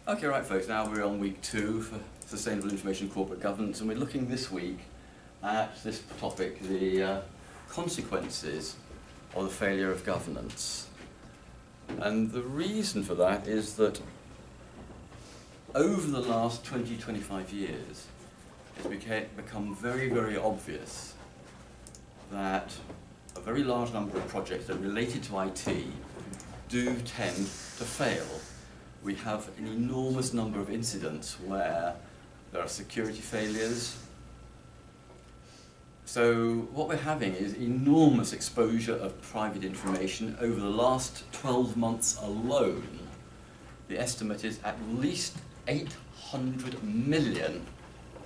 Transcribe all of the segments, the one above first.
Okay, right folks, now we're on week 2 for Sustainable Information Corporate Governance, and we're looking this week at this topic, the consequences of the failure of governance. And the reason for that is that over the last 20-25 years, it's become very, very obvious that a very large number of projects that are related to IT do tend to fail. We have an enormous number of incidents where there are security failures. So what we're having is enormous exposure of private information. Over the last 12 months alone, the estimate is at least 800 million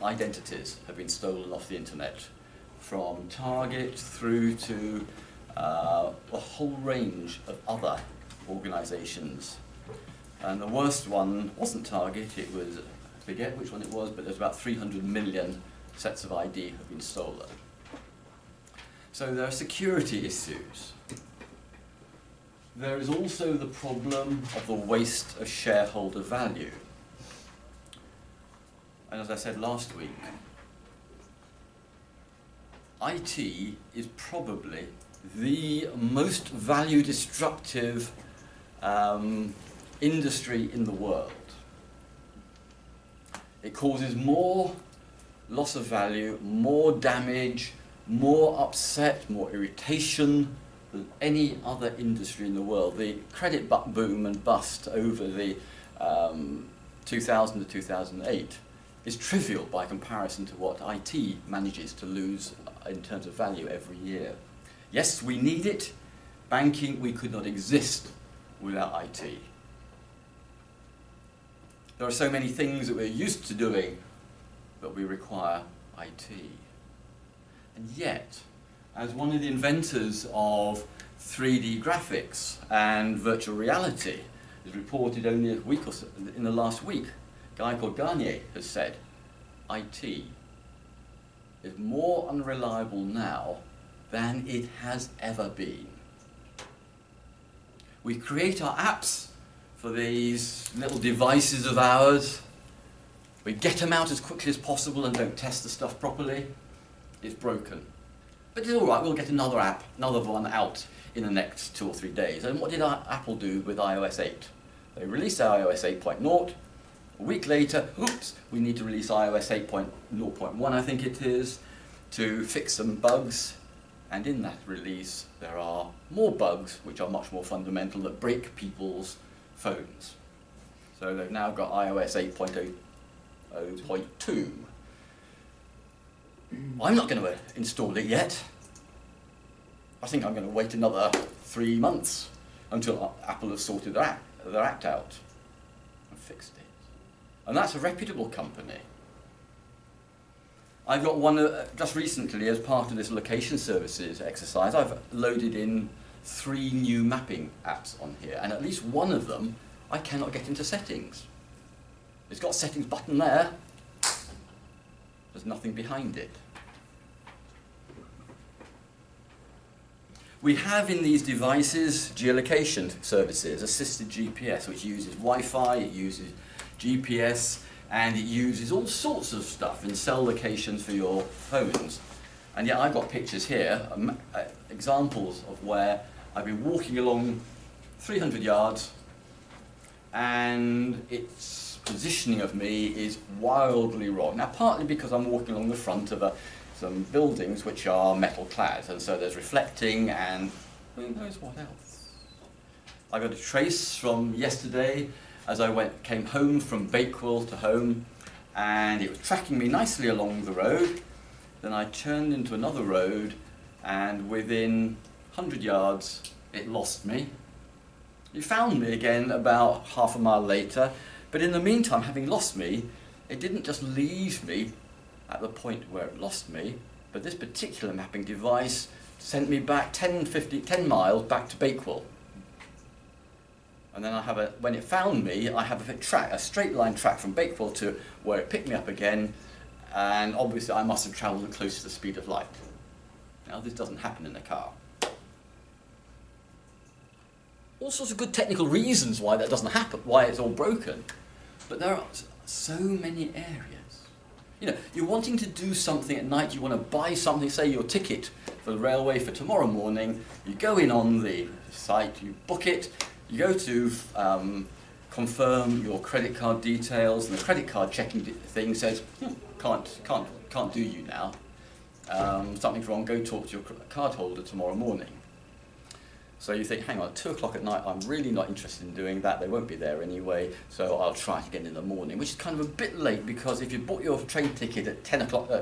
identities have been stolen off the internet, from Target through to a whole range of other organisations. And the worst one wasn't Target, it was, I forget which one it was, but there's about 300 million sets of ID have been stolen. So there are security issues. There is also the problem of the waste of shareholder value. And as I said last week, IT is probably the most value destructive industry in the world. It causes more loss of value, more damage, more upset, more irritation than any other industry in the world. The credit boom and bust over the 2000 to 2008 is trivial by comparison to what IT manages to lose in terms of value every year. Yes, we need it. Banking, we could not exist without IT. There are so many things that we're used to doing that we require IT. And yet, as one of the inventors of 3D graphics and virtual reality is reported only a week or so, in the last week, a guy called Garnier has said, IT is more unreliable now than it has ever been. We create our apps for these little devices of ours. We get them out as quickly as possible and don't test the stuff properly. It's broken. But it's all right, we'll get another app, another one out in the next 2 or 3 days. And what did Apple do with iOS 8? They released iOS 8.0. A week later, oops, we need to release iOS 8.0.1, I think it is, to fix some bugs. And in that release, there are more bugs, which are much more fundamental, that break people's phones. So they've now got iOS 8.0.2. I'm not going to install it yet. I think I'm going to wait another 3 months until Apple has sorted their act out and fixed it. And that's a reputable company. I've got one, just recently, as part of this location services exercise, I've loaded in 3 new mapping apps on here, and at least one of them I cannot get into settings. It's got a settings button there, there's nothing behind it. We have in these devices geolocation services, assisted GPS, which uses Wi-Fi, it uses GPS, and it uses all sorts of stuff in cell locations for your phones. And yet I've got pictures here, examples of where I've been walking along 300 yards and its positioning of me is wildly wrong. Now, partly because I'm walking along the front of some buildings which are metal clad, and so there's reflecting and who knows what else. I got a trace from yesterday as I came home from Bakewell to home, and it was tracking me nicely along the road. Then I turned into another road, and within 100 yards it lost me. It found me again about half a mile later, but in the meantime, having lost me, it didn't just leave me at the point where it lost me, but this particular mapping device sent me back 10 miles back to Bakewell. And then when it found me, I have a straight line track from Bakewell to where it picked me up again, and obviously I must have travelled close to the speed of light. Now this doesn't happen in a car. All sorts of good technical reasons why that doesn't happen, why it's all broken. But there are so many areas. You know, you're wanting to do something at night, you want to buy something, say your ticket for the railway for tomorrow morning, you go in on the site, you book it, you go to confirm your credit card details, and the credit card checking thing says, can't do you now. Something's wrong, go talk to your card holder tomorrow morning. So you think, hang on, at 2 o'clock at night, I'm really not interested in doing that, they won't be there anyway, so I'll try it again in the morning, which is kind of a bit late, because if you bought your train ticket at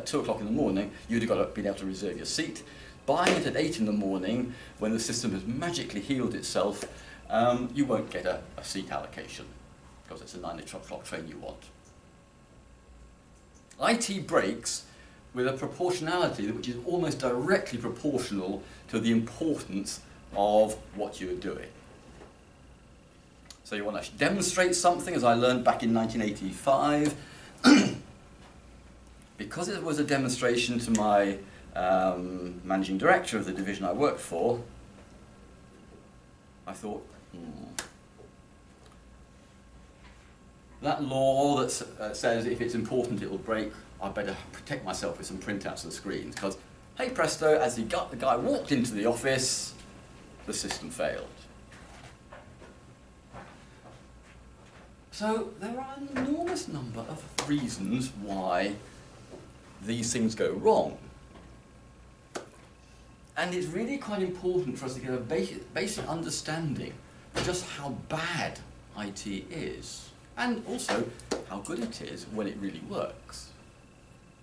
2 o'clock in the morning, you'd have been able to reserve your seat. Buying it at 8 in the morning, when the system has magically healed itself, you won't get a seat allocation, because it's a 9 o'clock train you want. IT breaks with a proportionality which is almost directly proportional to the importance of what you're doing. So you want to demonstrate something, as I learned back in 1985. Because it was a demonstration to my managing director of the division I worked for, I thought, that law that says if it's important it will break, I better protect myself with some printouts of the screens, because, hey presto, as the guy walked into the office, the system failed. So there are an enormous number of reasons why these things go wrong. And it's really quite important for us to get a basic understanding of just how bad IT is, and also how good it is when it really works.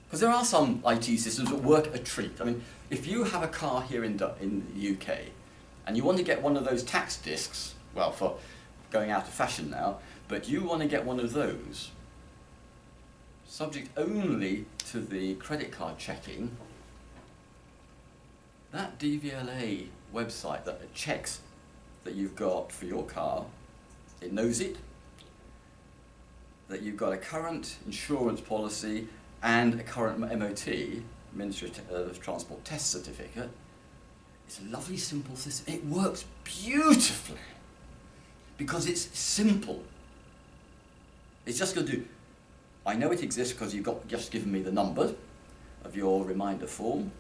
Because there are some IT systems that work a treat. I mean, if you have a car here in the UK, and you want to get one of those tax discs, well, for going out of fashion now, but you want to get one of those, subject only to the credit card checking, that DVLA website that checks that you've got for your car, it knows it, that you've got a current insurance policy and a current MOT, Ministry of Transport Test Certificate. It's a lovely, simple system. It works beautifully because it's simple. It's just going to do, I know it exists because you've just given me the number of your reminder form.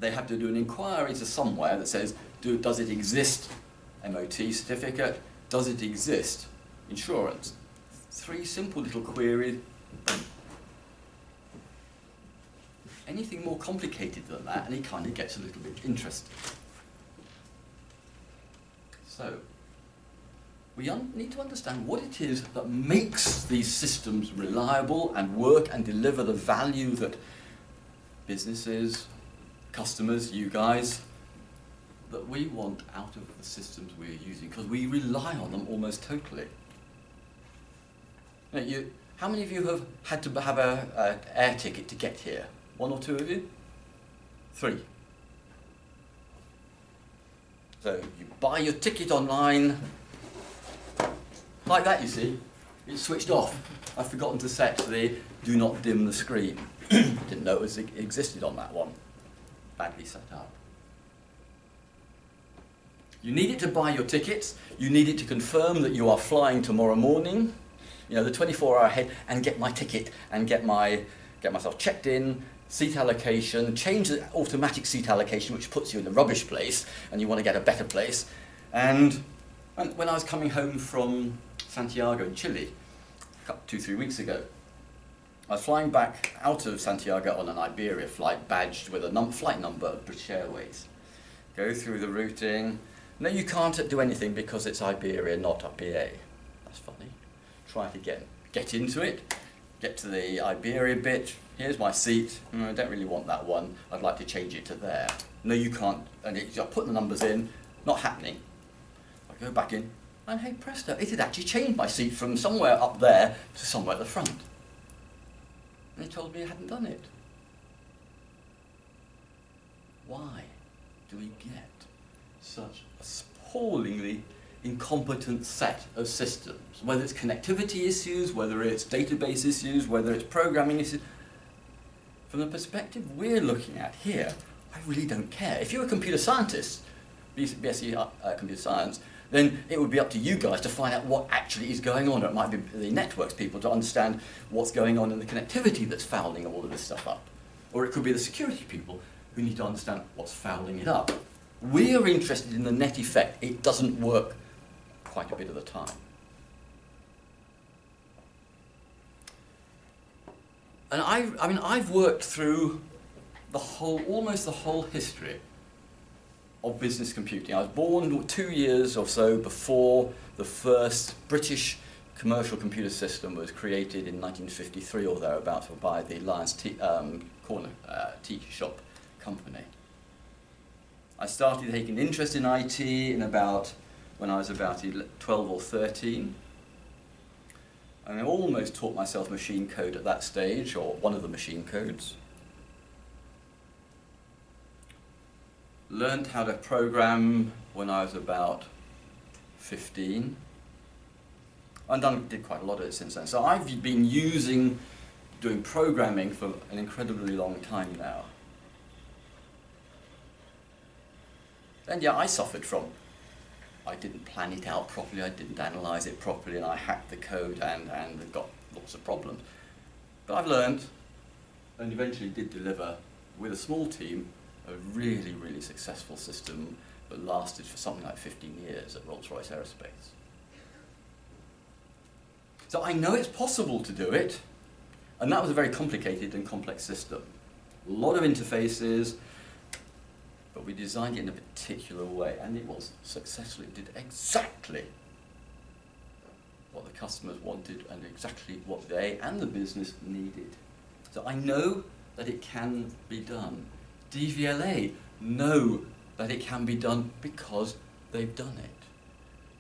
They have to do an inquiry to somewhere that says, does it exist MOT certificate? Does it exist insurance? 3 simple little queries. Anything more complicated than that, and it kind of gets a little bit interesting. So, we need to understand what it is that makes these systems reliable and work and deliver the value that businesses, customers, you guys, that we want out of the systems we're using, because we rely on them almost totally. Now, how many of you have had to have an air ticket to get here? 1 or 2 of you? 3. So you buy your ticket online, like that, you see. It's switched off. I've forgotten to set the do not dim the screen. Didn't know it existed on that one. Badly set up. You need it to buy your tickets. You need it to confirm that you are flying tomorrow morning. You know, the 24-hour ahead, and get my ticket and get myself checked in, seat allocation, change the automatic seat allocation, which puts you in the rubbish place, and you want to get a better place. And when I was coming home from Santiago in Chile, 2-3 weeks ago, I was flying back out of Santiago on an Iberia flight badged with a flight number of British Airways. Go through the routing. No, you can't do anything because it's Iberia, not a BA. That's funny. Try it again. Get into it. Get to the Iberia bit. Here's my seat. I don't really want that one. I'd like to change it to there. No, you can't. And I put the numbers in. Not happening. I go back in. And hey presto, it had actually changed my seat from somewhere up there to somewhere at the front. And it told me I hadn't done it. Why do we get such a appallingly incompetent set of systems? Whether it's connectivity issues, whether it's database issues, whether it's programming issues. From the perspective we're looking at here, I really don't care. If you're a computer scientist, BSc computer science, then it would be up to you guys to find out what actually is going on. Or it might be the networks people to understand what's going on in the connectivity that's fouling all of this stuff up. Or it could be the security people who need to understand what's fouling it up. We are interested in the net effect. It doesn't work quite a bit of the time. And I've worked through almost the whole history of business computing. I was born 2 years or so before the first British commercial computer system was created in 1953 or thereabouts by the Lions Corner tea shop company. I started taking interest in IT when I was about 12 or 13. And I almost taught myself machine code at that stage, or one of the machine codes. Learned how to program when I was about 15. And did quite a lot of it since then. So I've been doing programming for an incredibly long time now. And yeah, I suffered from, I didn't plan it out properly, I didn't analyze it properly, and I hacked the code and got lots of problems. But I've learned, and eventually did deliver, with a small team, a really, really successful system that lasted for something like 15 years at Rolls-Royce Aerospace. So I know it's possible to do it, and that was a very complicated and complex system. A lot of interfaces, but we designed it in a particular way, and it was successful. It did exactly what the customers wanted and exactly what they and the business needed. So I know that it can be done. DVLA know that it can be done because they've done it.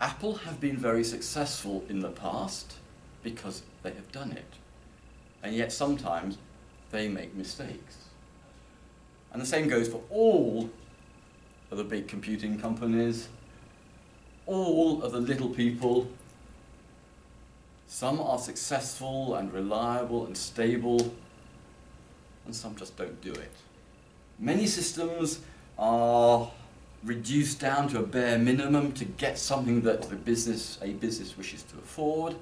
Apple have been very successful in the past because they have done it. And yet sometimes they make mistakes. And the same goes for all of the big computing companies, all of the little people. Some are successful and reliable and stable, and some just don't do it. Many systems are reduced down to a bare minimum to get something that a business wishes to afford,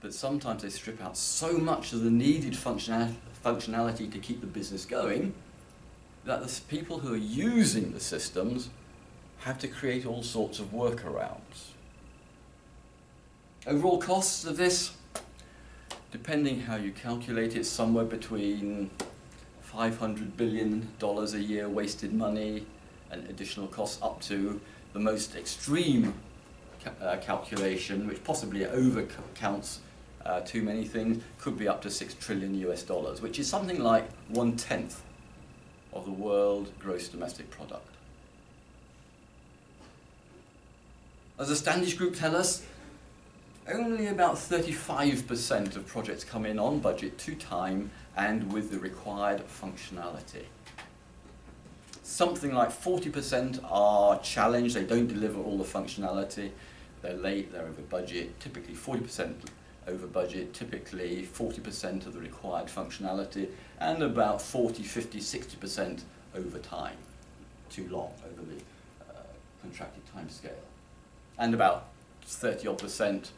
but sometimes they strip out so much of the needed functionality to keep the business going that the people who are using the systems have to create all sorts of workarounds. Overall costs of this, depending how you calculate it, somewhere between $500 billion a year wasted money and additional costs, up to the most extreme calculation, which possibly overcounts too many things, could be up to $6 trillion US, which is something like 1/10 of the world gross domestic product. As the Standish Group tell us, only about 35% of projects come in on budget, to time, and with the required functionality. Something like 40% are challenged, they don't deliver all the functionality, they're late, they're over budget, typically 40% over budget, typically 40% of the required functionality, and about 40, 50, 60% over time, too long, over the contracted time scale. And about 30%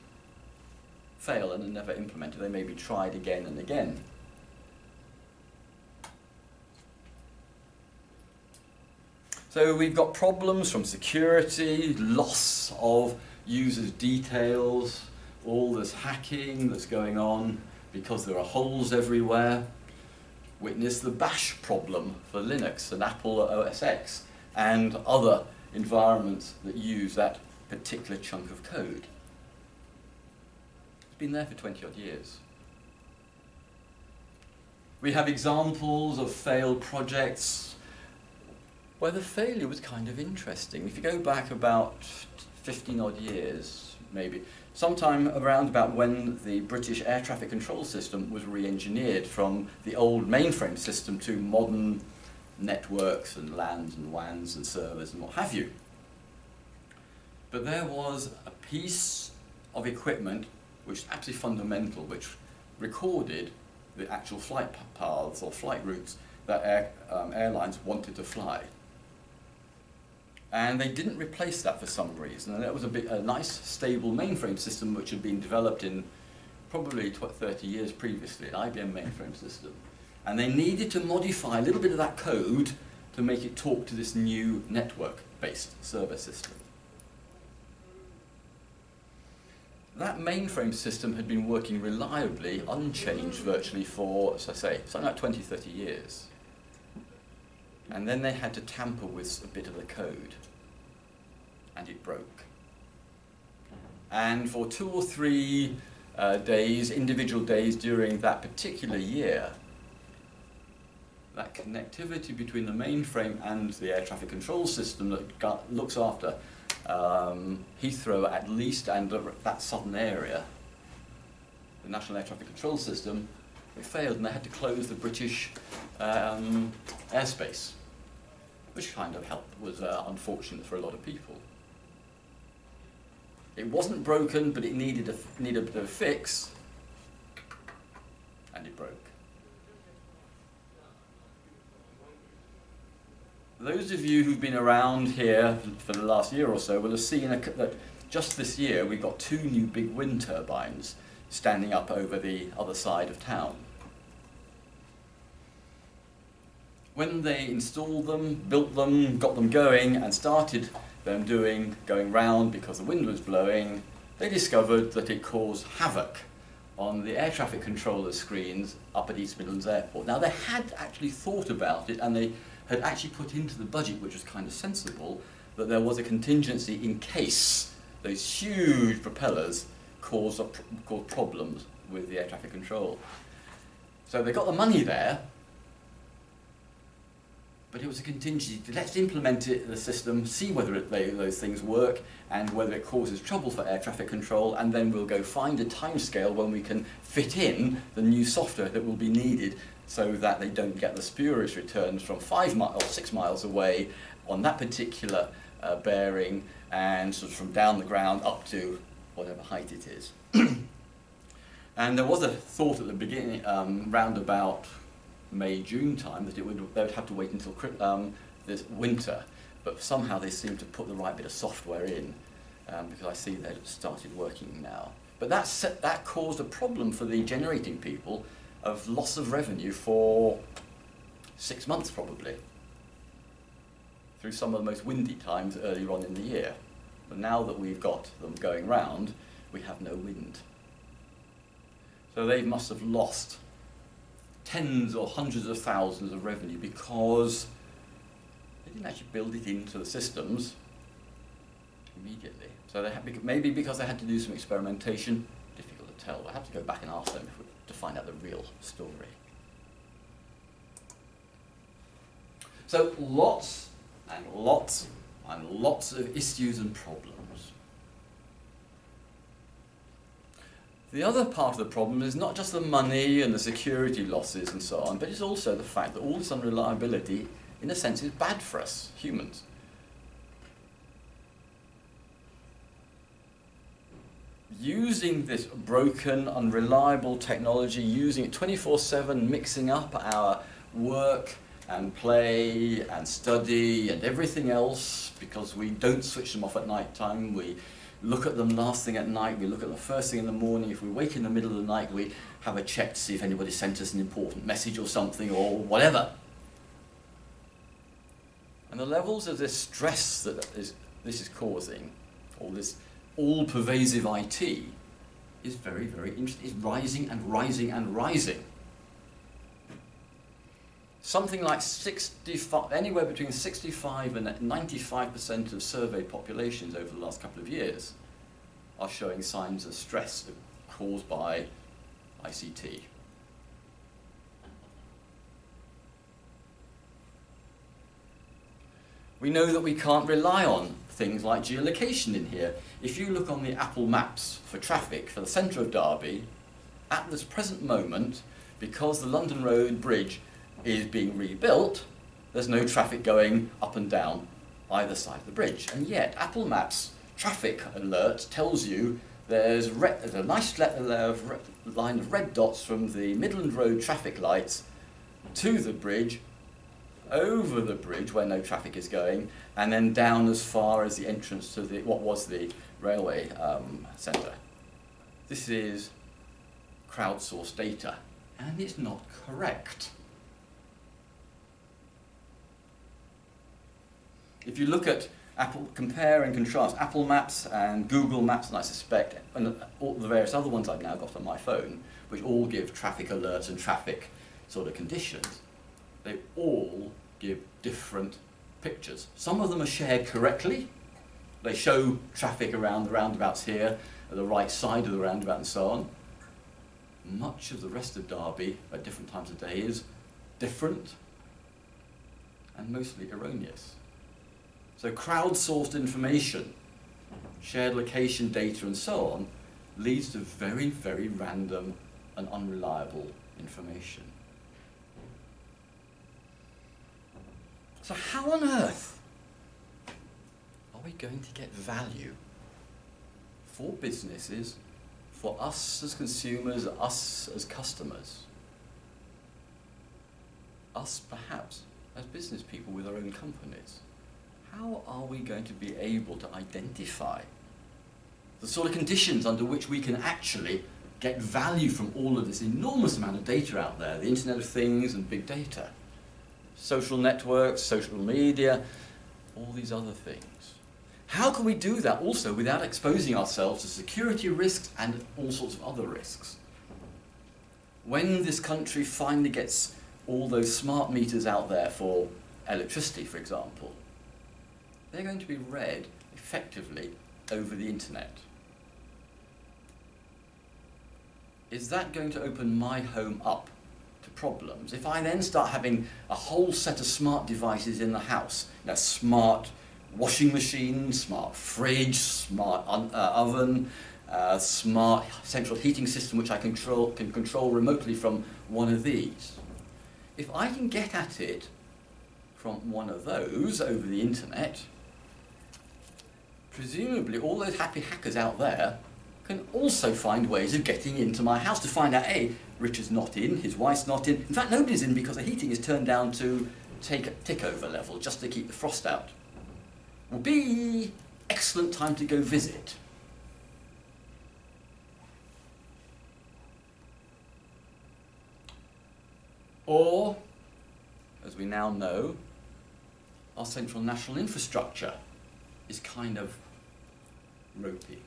fail and are never implemented. They may be tried again and again. So we've got problems from security, loss of users' details, all this hacking that's going on because there are holes everywhere. Witness the bash problem for Linux and Apple OS X and other environments that use that particular chunk of code. It's been there for 20 odd years. We have examples of failed projects where the failure was kind of interesting. If you go back about 15 odd years, maybe, sometime around about when the British air traffic control system was re-engineered from the old mainframe system to modern networks and LANs and WANs and servers and what have you. But there was a piece of equipment which is absolutely fundamental, which recorded the actual flight paths or flight routes that airlines wanted to fly. And they didn't replace that for some reason. And that was a nice, stable mainframe system which had been developed in probably 30 years previously, an IBM mainframe system. And they needed to modify a little bit of that code to make it talk to this new network-based server system. That mainframe system had been working reliably, unchanged virtually for, as I say, something like 20, 30 years. And then they had to tamper with a bit of the code, and it broke. And for 2 or 3 days, individual days during that particular year, that connectivity between the mainframe and the air traffic control system that looks after Heathrow at least, and that southern area, the National Air Traffic Control System, it failed, and they had to close the British airspace, which kind of was unfortunate for a lot of people. It wasn't broken, but it needed a bit of a fix, and it broke. Those of you who've been around here for the last year or so will have seen that just this year we've got 2 new big wind turbines standing up over the other side of town. When they installed them, built them, got them going, and started them going round because the wind was blowing, they discovered that it caused havoc on the air traffic controller screens up at East Midlands Airport. Now, they had actually thought about it, and they had actually put into the budget, which was kind of sensible, that there was a contingency in case those huge propellers caused problems with the air traffic control. So they got the money there, but it was a contingency. Let's implement it in the system, see whether those things work, and whether it causes trouble for air traffic control, and then we'll go find a timescale when we can fit in the new software that will be needed so that they don't get the spurious returns from 5 or 6 miles away on that particular bearing, and sort of from down the ground up to whatever height it is. And there was a thought at the beginning, round about May, June time, that they would have to wait until this winter, but somehow they seem to put the right bit of software in, because I see they've started working now. But that caused a problem for the generating people of loss of revenue for 6 months probably, through some of the most windy times earlier on in the year. But now that we've got them going round, we have no wind. So they must have lost tens or hundreds of thousands of revenue because they didn't actually build it into the systems immediately. So they had, maybe because they had to do some experimentation, difficult to tell. I have to go back and ask them to find out the real story. So lots and lots and lots of issues and problems. The other part of the problem is not just the money and the security losses and so on, but it's also the fact that all this unreliability, in a sense, is bad for us humans. Using this broken, unreliable technology, using it 24/7, mixing up our work and play and study and everything else, because we don't switch them off at night time. We look at them last thing at night, we look at them first thing in the morning. If we wake in the middle of the night, we have a check to see if anybody sent us an important message or something or whatever. And the levels of this stress that this is causing, or this all-pervasive IT, is very, very interesting. It's rising and rising and rising. Something like 65, anywhere between 65 and 95% of surveyed populations over the last couple of years are showing signs of stress caused by ICT. We know that we can't rely on things like geolocation in here. If you look on the Apple Maps for traffic for the centre of Derby, at this present moment, because the London Road Bridge is being rebuilt, there's no traffic going up and down either side of the bridge. And yet, Apple Maps traffic alert tells you there's a nice line of red dots from the Midland Road traffic lights to the bridge over the bridge where no traffic is going, and then down as far as the entrance to what was the railway centre. This is crowdsourced data, and it's not correct. If you look at Apple, compare and contrast Apple Maps and Google Maps, and I suspect, and all the various other ones I've now got on my phone, which all give traffic alerts and traffic sort of conditions, they all give different pictures. Some of them are shared correctly. They show traffic around the roundabouts here, at the right side of the roundabout and so on. Much of the rest of Derby at different times of day is different and mostly erroneous. So crowdsourced information, shared location data and so on, leads to very, very random and unreliable information. So how on earth are we going to get value for businesses, for us as consumers, us as customers, us perhaps as business people with our own companies? How are we going to be able to identify the sort of conditions under which we can actually get value from all of this enormous amount of data out there, the Internet of Things and big data, social networks, social media, all these other things? How can we do that also without exposing ourselves to security risks and all sorts of other risks? When this country finally gets all those smart meters out there for electricity, for example, they're going to be read effectively over the internet. Is that going to open my home up to problems? If I then start having a whole set of smart devices in the house, smart washing machine, smart fridge, smart oven, smart central heating system which I can control remotely from one of these. If I can get at it from one of those over the internet, presumably all those happy hackers out there can also find ways of getting into my house to find out, A, Richard's not in, his wife's not in. In fact, nobody's in because the heating is turned down to tick over level just to keep the frost out. Will be excellent time to go visit. Or, as we now know, our central national infrastructure is kind of ropey.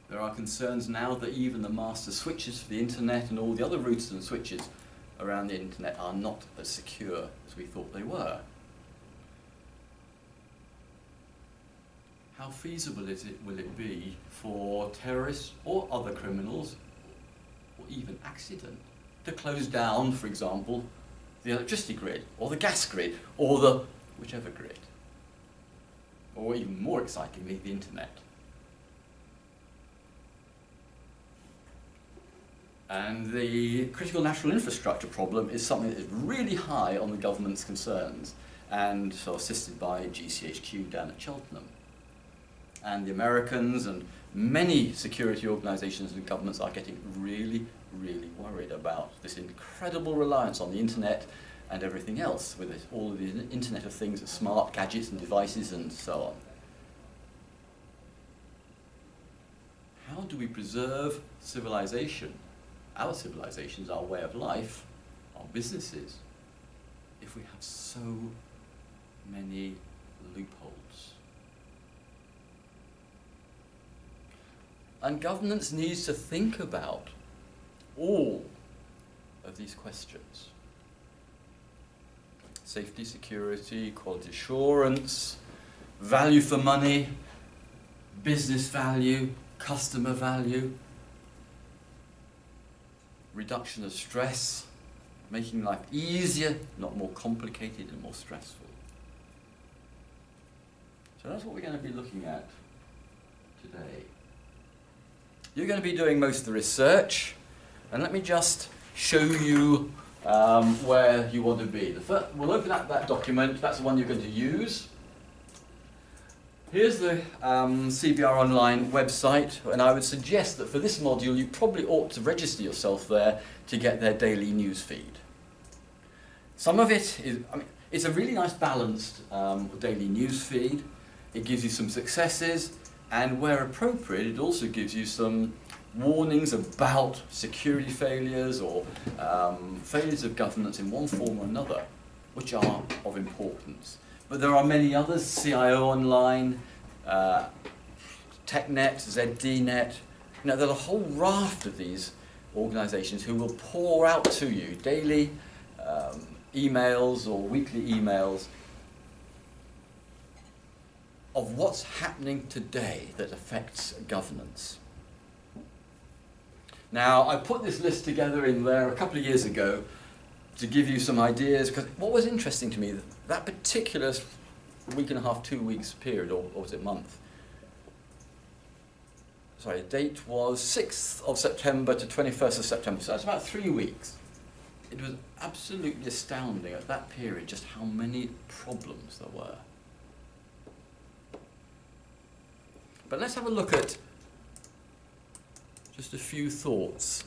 There are concerns now that even the master switches for the internet and all the other routers and switches around the internet are not as secure as we thought they were. How feasible will it be for terrorists or other criminals, or even accident, to close down, for example, the electricity grid, or the gas grid, or the whichever grid? Or even more excitingly, the internet. And the critical national infrastructure problem is something that is really high on the government's concerns, and so assisted by GCHQ down at Cheltenham. And the Americans and many security organisations and governments are getting really, really worried about this incredible reliance on the internet and everything else, with it, all of the Internet of Things, smart gadgets and devices and so on. How do we preserve civilization, our civilizations, our way of life, our businesses, if we have so many loopholes? And governance needs to think about all of these questions. Safety, security, quality assurance, value for money, business value, customer value, reduction of stress, making life easier, not more complicated and more stressful. So that's what we're going to be looking at today. You're going to be doing most of the research, and let me just show you where you want to be. We'll open up that document. That's the one you're going to use. Here's the CBR Online website, and I would suggest that for this module you probably ought to register yourself there to get their daily news feed. Some of it is, It's a really nice balanced daily news feed. It gives you some successes, and where appropriate, it also gives you some warnings about security failures or failures of governance in one form or another, which are of importance. But there are many others, CIO Online, TechNet, ZDNet. There's a whole raft of these organisations who will pour out to you daily emails or weekly emails of what's happening today that affects governance. Now, I put this list together in there a couple of years ago to give you some ideas, because what was interesting to me, that particular week and a half, 2 weeks period, or was it month? Sorry, the date was 6th of September to 21st of September, so that's about 3 weeks. It was absolutely astounding at that period just how many problems there were. But let's have a look at just a few thoughts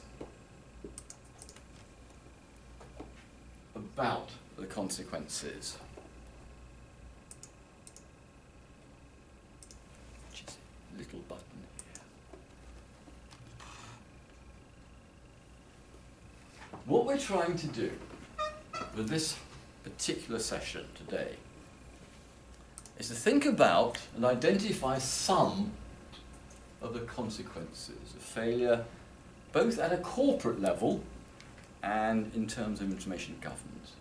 about the consequences. Just a little button here. What we're trying to do with this particular session today is to think about and identify some of the consequences of failure, both at a corporate level and in terms of information governance.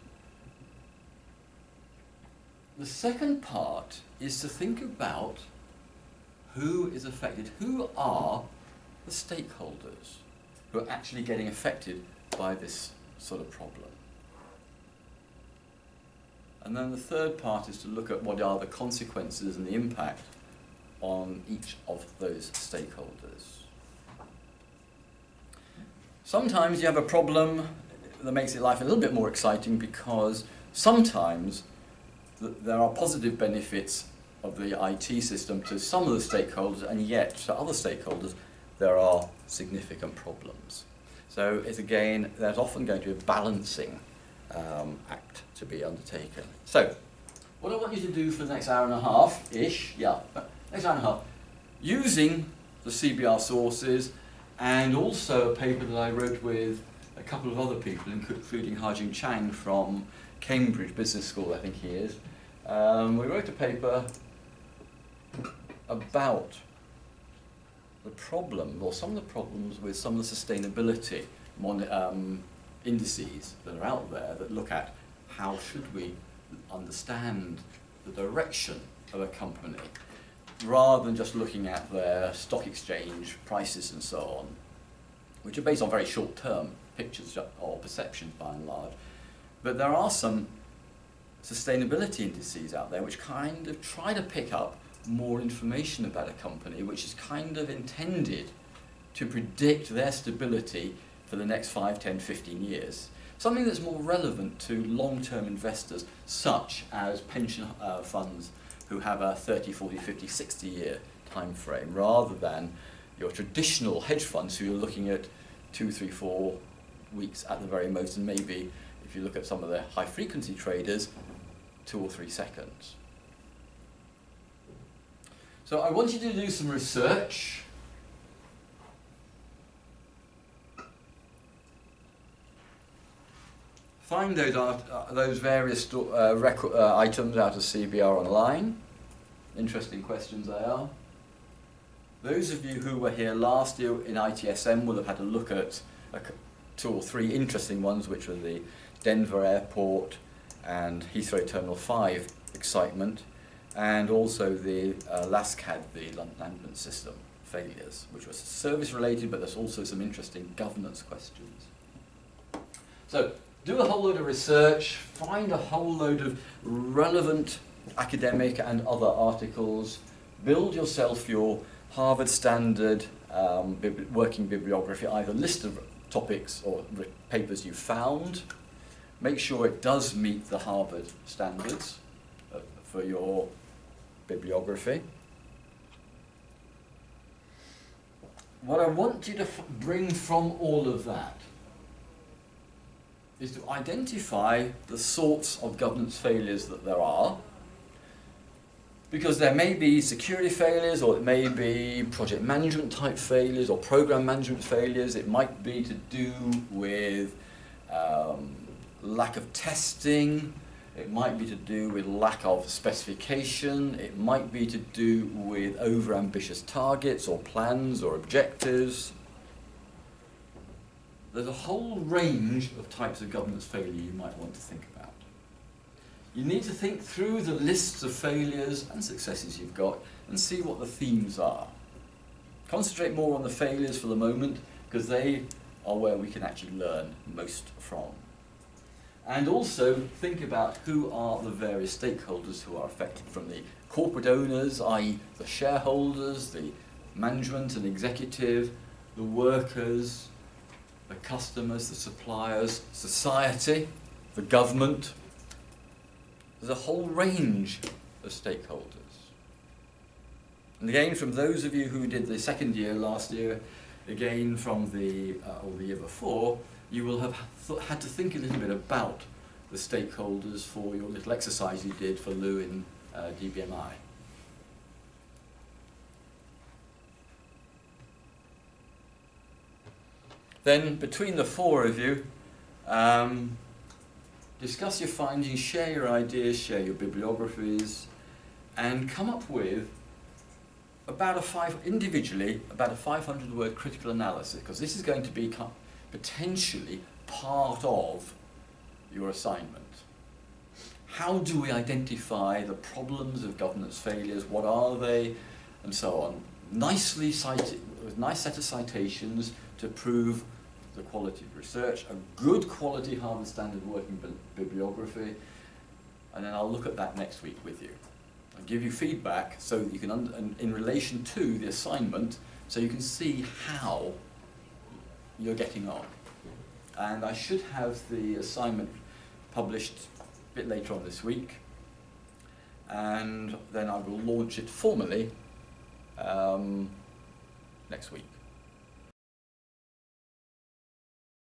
The second part is to think about who is affected, who are the stakeholders who are actually getting affected by this sort of problem. And then the third part is to look at what are the consequences and the impact on each of those stakeholders. Sometimes you have a problem that makes your life a little bit more exciting, because sometimes there are positive benefits of the IT system to some of the stakeholders, and yet to other stakeholders there are significant problems. So it's again, there's often going to be a balancing act to be undertaken. So, what I want you to do for the next hour and a half-ish, next hour and a half, using the CBR sources and also a paper that I wrote with a couple of other people, including Hajing Chang from Cambridge Business School, I think he is. We wrote a paper about the problem, or some of the problems with some of the sustainability indices that are out there that look at how should we understand the direction of a company, rather than just looking at their stock exchange prices and so on, which are based on very short-term pictures or perceptions by and large. But there are some sustainability indices out there which kind of try to pick up more information about a company, which is kind of intended to predict their stability for the next 5, 10, 15 years. Something that's more relevant to long-term investors, such as pension funds who have a 30, 40, 50, 60 year time frame, rather than your traditional hedge funds who are looking at 2, 3, 4 weeks at the very most, and maybe, if you look at some of the high-frequency traders, 2 or 3 seconds. So I want you to do some research. Find those various items out of CBR Online. Interesting questions they are. Those of you who were here last year in ITSM will have had a look at 2 or 3 interesting ones, which were the Denver Airport and Heathrow Terminal 5 excitement, and also the LASCAD, the London Ambulance System failures, which was service related, but there's also some interesting governance questions. So do a whole load of research, find a whole load of relevant academic and other articles, build yourself your Harvard standard working bibliography, either list of topics or papers you found. Make sure it does meet the Harvard standards for your bibliography. What I want you to bring from all of that is to identify the sorts of governance failures that there are, because there may be security failures, or it may be project management type failures, or program management failures. It might be to do with lack of testing. It might be to do with lack of specification. It might be to do with over-ambitious targets or plans or objectives. There's a whole range of types of governance failure you might want to think about. You need to think through the lists of failures and successes you've got and see what the themes are. Concentrate more on the failures for the moment, because they are where we can actually learn most from. And also think about who are the various stakeholders who are affected, from the corporate owners, i.e. the shareholders, the management and executive, the workers, the customers, the suppliers, society, the government. There's a whole range of stakeholders. And again, from those of you who did the second year last year, again from the or the year before, you will have had to think a little bit about the stakeholders for your little exercise you did for Lou in DBMI. Then, between the four of you, discuss your findings, share your ideas, share your bibliographies, and come up with individually about a 500-word critical analysis, because this is going to be potentially part of your assignment. How do we identify the problems of governance failures? What are they? And so on. Nicely cited, with a nice set of citations to prove the quality of research, a good quality Harvard Standard Working bibliography, and then I'll look at that next week with you. I'll give you feedback so that you can, in relation to the assignment, so you can see how you're getting on. And I should have the assignment published a bit later on this week, and then I will launch it formally next week.